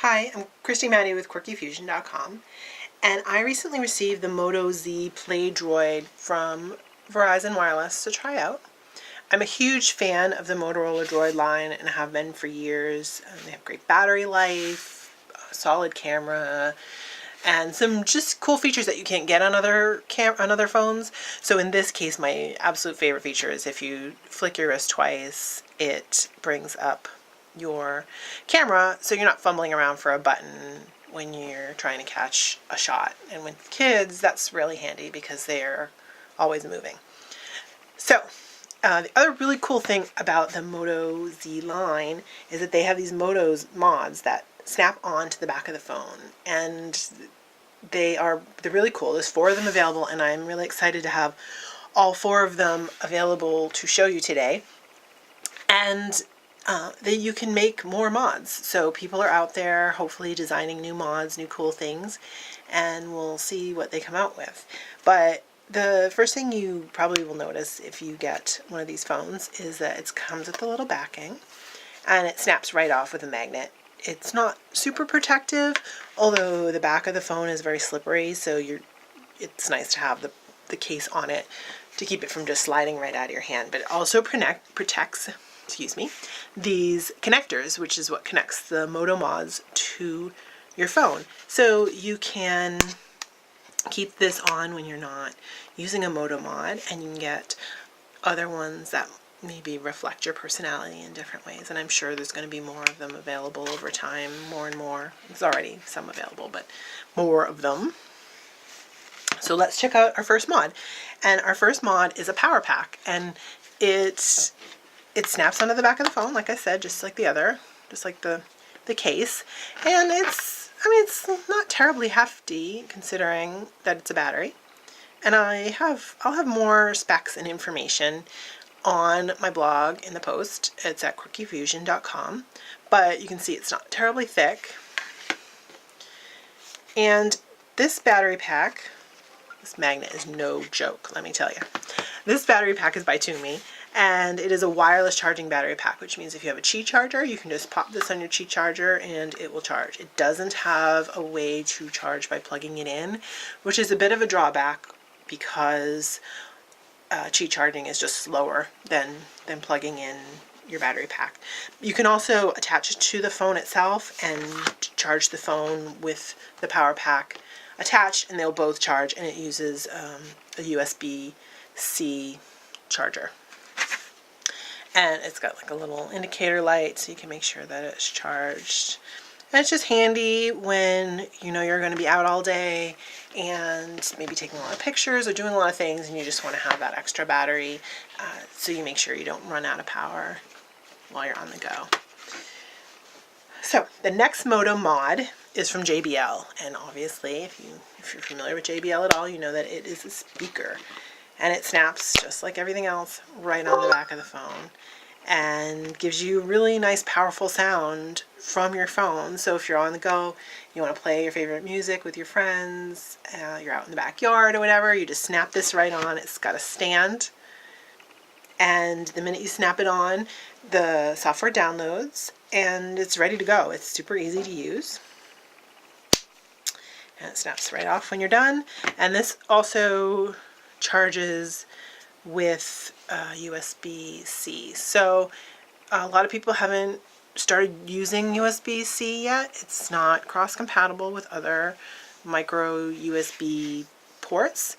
Hi, I'm Christy Maddie with QuirkyFusion.com, and I recently received the Moto Z Play Droid from Verizon Wireless to try out. I'm a huge fan of the Motorola Droid line and have been for years. They have great battery life, a solid camera, and some just cool features that you can't get on other phones. So in this case, my absolute favorite feature is if you flick your wrist twice, it brings up your camera so you're not fumbling around for a button when you're trying to catch a shot. And with kids, that's really handy because they're always moving. So the other really cool thing about the Moto Z line is that they have these MotoMods that snap onto the back of the phone, and they're really cool. There's 4 of them available, and I'm really excited to have all 4 of them available to show you today. And that you can make more mods. So people are out there hopefully designing new mods, new cool things, and we'll see what they come out with. But the first thing you probably will notice if you get one of these phones is that it comes with a little backing, and it snaps right off with a magnet. It's not super protective, although the back of the phone is very slippery, so it's nice to have the case on it to keep it from just sliding right out of your hand. But it also protects these connectors, which is what connects the MotoMods to your phone. So you can keep this on when you're not using a MotoMod, and you can get other ones that maybe reflect your personality in different ways. And I'm sure there's going to be more of them available over time, more and more. There's already some available, but more of them. So let's check out our first mod. And our first mod is a power pack, and it snaps onto the back of the phone, like I said, just like the other, just like the case. And it's not terribly hefty considering that it's a battery. And I'll have more specs and information on my blog in the post. It's at QuirkyFusion.com, but you can see it's not terribly thick. And this battery pack, this magnet is no joke, let me tell you. This battery pack is by TUMI, and it is a wireless charging battery pack, which means if you have a Qi charger, you can just pop this on your Qi charger and it will charge. It doesn't have a way to charge by plugging it in, which is a bit of a drawback because Qi charging is just slower than plugging in your battery pack. You can also attach it to the phone itself and charge the phone with the power pack attached, and they'll both charge, and it uses a USB-C charger. And it's got like a little indicator light so you can make sure that it's charged. And it's just handy when you know you're going to be out all day and maybe taking a lot of pictures or doing a lot of things, and you just want to have that extra battery so you make sure you don't run out of power while you're on the go. So the next Moto mod is from JBL, and obviously if you're familiar with JBL at all, you know that it is a speaker. And it snaps just like everything else right on the back of the phone and gives you really nice powerful sound from your phone. So if you're on the go, you want to play your favorite music with your friends, you're out in the backyard or whatever, you just snap this right on. It's got a stand, and the minute you snap it on, the software downloads and it's ready to go. It's super easy to use. And it snaps right off when you're done. And this also charges with USB-C. So a lot of people haven't started using USB-C yet. It's not cross-compatible with other micro USB ports.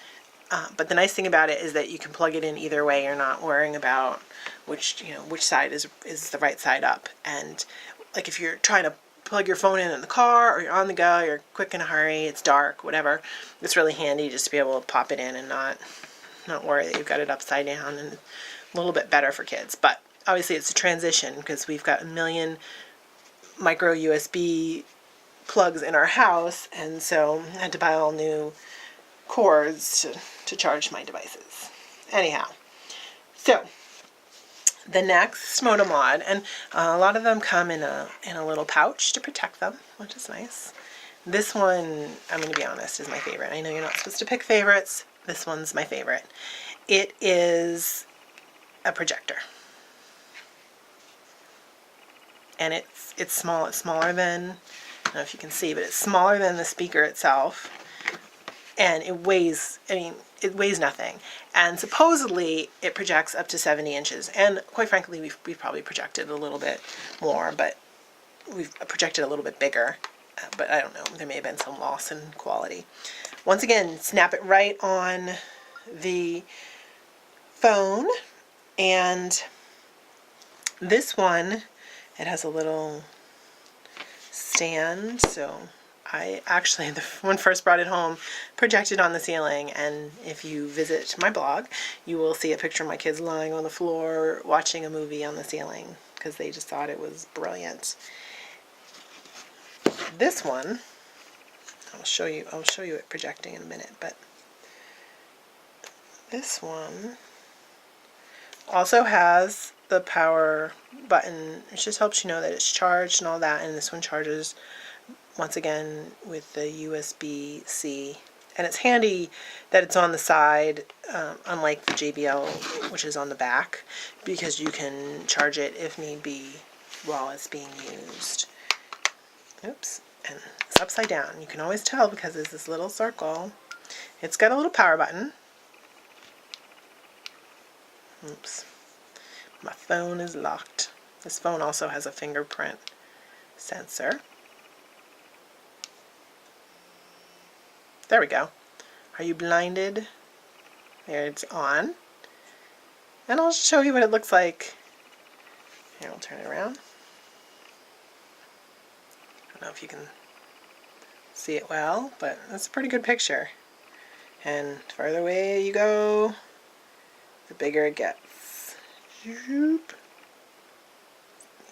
But the nice thing about it is that you can plug it in either way. You're not worrying about which side is the right side up. And like if you're trying to plug your phone in the car, or you're on the go, you're quick in a hurry, it's dark, whatever, it's really handy just to be able to pop it in and not worry that you've got it upside down, and a little bit better for kids. But obviously it's a transition because we've got a million micro USB plugs in our house, and so I had to buy all new cords to charge my devices. Anyhow, so the next MotoMod, and a lot of them come in a little pouch to protect them, which is nice. This one, I'm going to be honest, is my favorite. I know you're not supposed to pick favorites. This one's my favorite. It is a projector. And it's small. It's smaller than don't know if you can see, but it's smaller than the speaker itself. And it weighs, I mean, it weighs nothing. And supposedly it projects up to 70 inches. And quite frankly, we've probably projected a little bit more, but we've projected a little bit bigger. But I don't know, there may have been some loss in quality. Once again, snap it right on the phone. And this one, it has a little stand, so I actually, when first brought it home, projected on the ceiling, and if you visit my blog, you will see a picture of my kids lying on the floor watching a movie on the ceiling, because they just thought it was brilliant. This one, I'll show you it projecting in a minute, but this one also has the power button. It just helps you know that it's charged and all that, and this one charges once again with the USB-C, and it's handy that it's on the side, unlike the JBL, which is on the back, because you can charge it if need be while it's being used. Oops, and it's upside down. You can always tell because there's this little circle. It's got a little power button. Oops, my phone is locked. This phone also has a fingerprint sensor. There we go. Are you blinded? There, it's on. And I'll show you what it looks like. Here, I'll turn it around. I don't know if you can see it well, but that's a pretty good picture. And the farther away you go, the bigger it gets.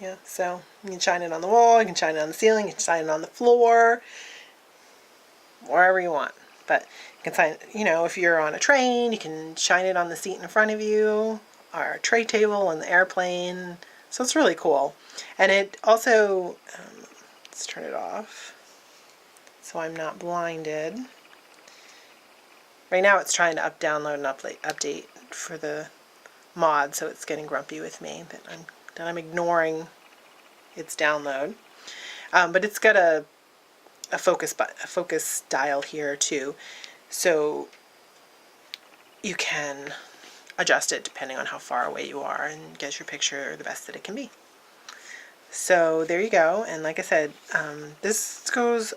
Yeah, so you can shine it on the wall, you can shine it on the ceiling, you can shine it on the floor, wherever you want. But you can shine, you know, if you're on a train, you can shine it on the seat in front of you, or a tray table on the airplane. So it's really cool. And it also, let's turn it off so I'm not blinded. Right now it's trying to download and update for the mod, so it's getting grumpy with me that I'm ignoring its download. But it's got a focus dial here too, so you can adjust it depending on how far away you are and get your picture the best that it can be. So there you go. And like I said, this goes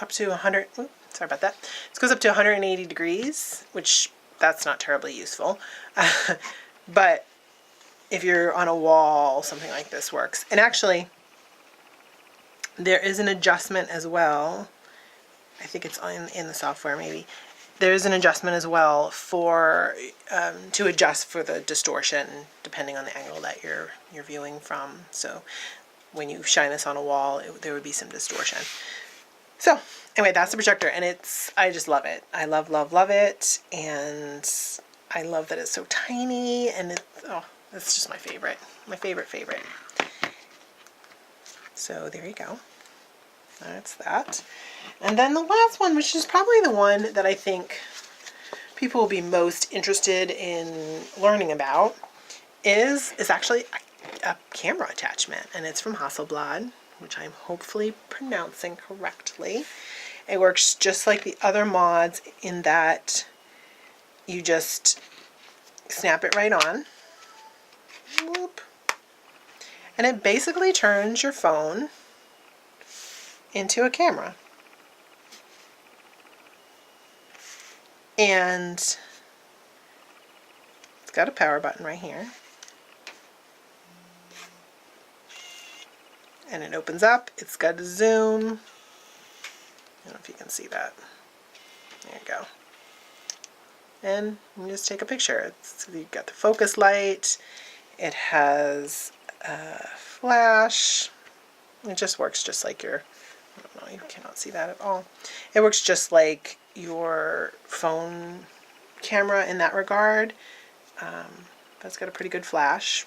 up to 100. Oops, sorry about that. This goes up to 180 degrees, which that's not terribly useful. But if you're on a wall, something like this works. And actually, there is an adjustment as well. I think it's in the software maybe. There is an adjustment as well for to adjust for the distortion depending on the angle that you're viewing from. So when you shine this on a wall, there would be some distortion. So anyway, that's the projector, and I just love it. I love it, and I love that it's so tiny, and it's just my favorite. My favorite. So there you go. That's that. And then the last one, which is probably the one that I think people will be most interested in learning about, is actually a camera attachment, and it's from Hasselblad, which I'm hopefully pronouncing correctly. It works just like the other mods in that you just snap it right on. Whoop. And it basically turns your phone into a camera. And it's got a power button right here. And it opens up. It's got a zoom. I don't know if you can see that. There you go. And you just take a picture. You've got the focus light. It has a flash. It just works just like your, I don't know, you cannot see that at all. It works just like your phone camera in that regard. That's got a pretty good flash.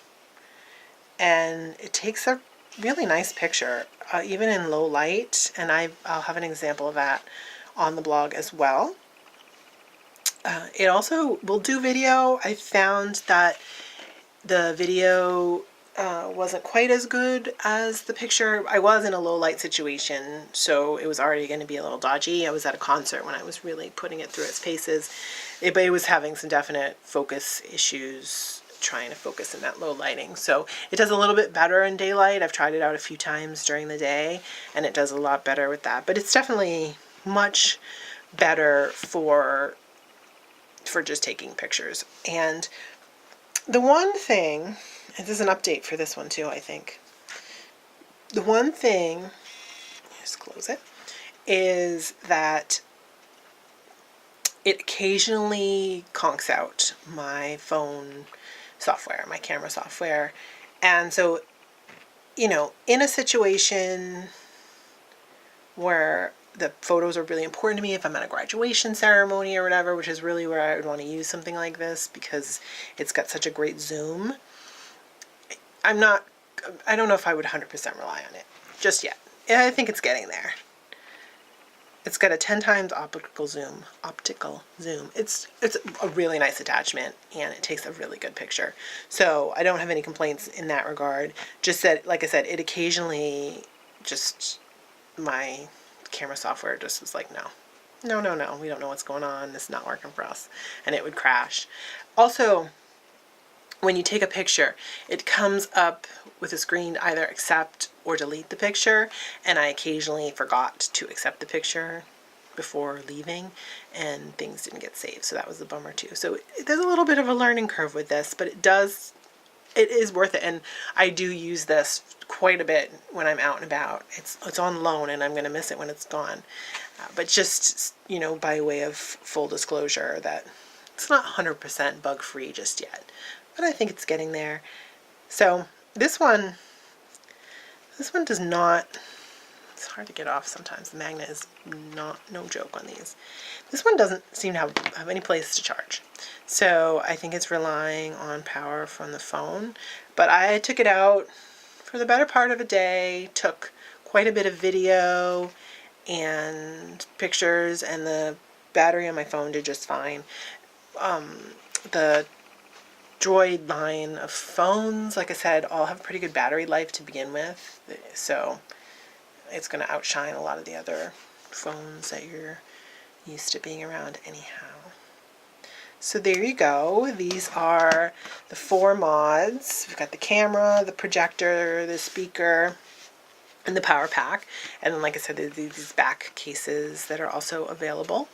And it takes a really nice picture, even in low light, and I'll have an example of that on the blog as well. It also will do video. I found that the video wasn't quite as good as the picture. I was in a low light situation, so it was already going to be a little dodgy. I was at a concert when I was really putting it through its paces, but it was having some definite focus issues trying to focus in that low lighting. So it does a little bit better in daylight. I've tried it out a few times during the day, and it does a lot better with that. But it's definitely much better for just taking pictures. And the one thing, and this is an update for this one too, I think. The one thing, just close it, is that it occasionally conks out my phone software, my camera software. And so, you know, in a situation where the photos are really important to me, if I'm at a graduation ceremony or whatever, which is really where I would want to use something like this because it's got such a great zoom, I don't know if I would 100% rely on it just yet. I think it's getting there. It's got a 10 times optical zoom. It's a really nice attachment, and it takes a really good picture. So I don't have any complaints in that regard. Just that, like I said, it occasionally just, my camera software just was like, no, we don't know what's going on. This is not working for us. And it would crash. Also, when you take a picture, it comes up with a screen to either accept or delete the picture, and I occasionally forgot to accept the picture before leaving, and things didn't get saved, so that was a bummer too. So there's a little bit of a learning curve with this, but it is worth it, and I do use this quite a bit when I'm out and about. It's on loan, and I'm going to miss it when it's gone. But just, you know, by way of full disclosure, that it's not 100% bug-free just yet, but I think it's getting there. So this one does not, it's hard to get off sometimes. The magnet is no joke on these. This one doesn't seem to have any place to charge. So I think it's relying on power from the phone. But I took it out for the better part of a day, took quite a bit of video and pictures, and the battery on my phone did just fine. The Droid line of phones, like I said, all have pretty good battery life to begin with, so it's going to outshine a lot of the other phones that you're used to being around anyhow. So there you go. These are the 4 mods. We've got the camera, the projector, the speaker, and the power pack. And then, like I said, there's these back cases that are also available.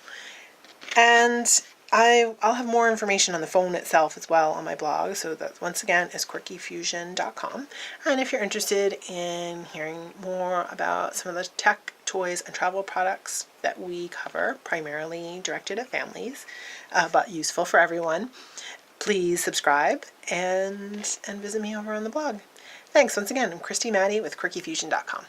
And I'll have more information on the phone itself as well on my blog. So that, once again, is quirkyfusion.com. And if you're interested in hearing more about some of the tech, toys, and travel products that we cover, primarily directed at families, but useful for everyone, please subscribe and visit me over on the blog. Thanks once again. I'm Christy Maddie with quirkyfusion.com.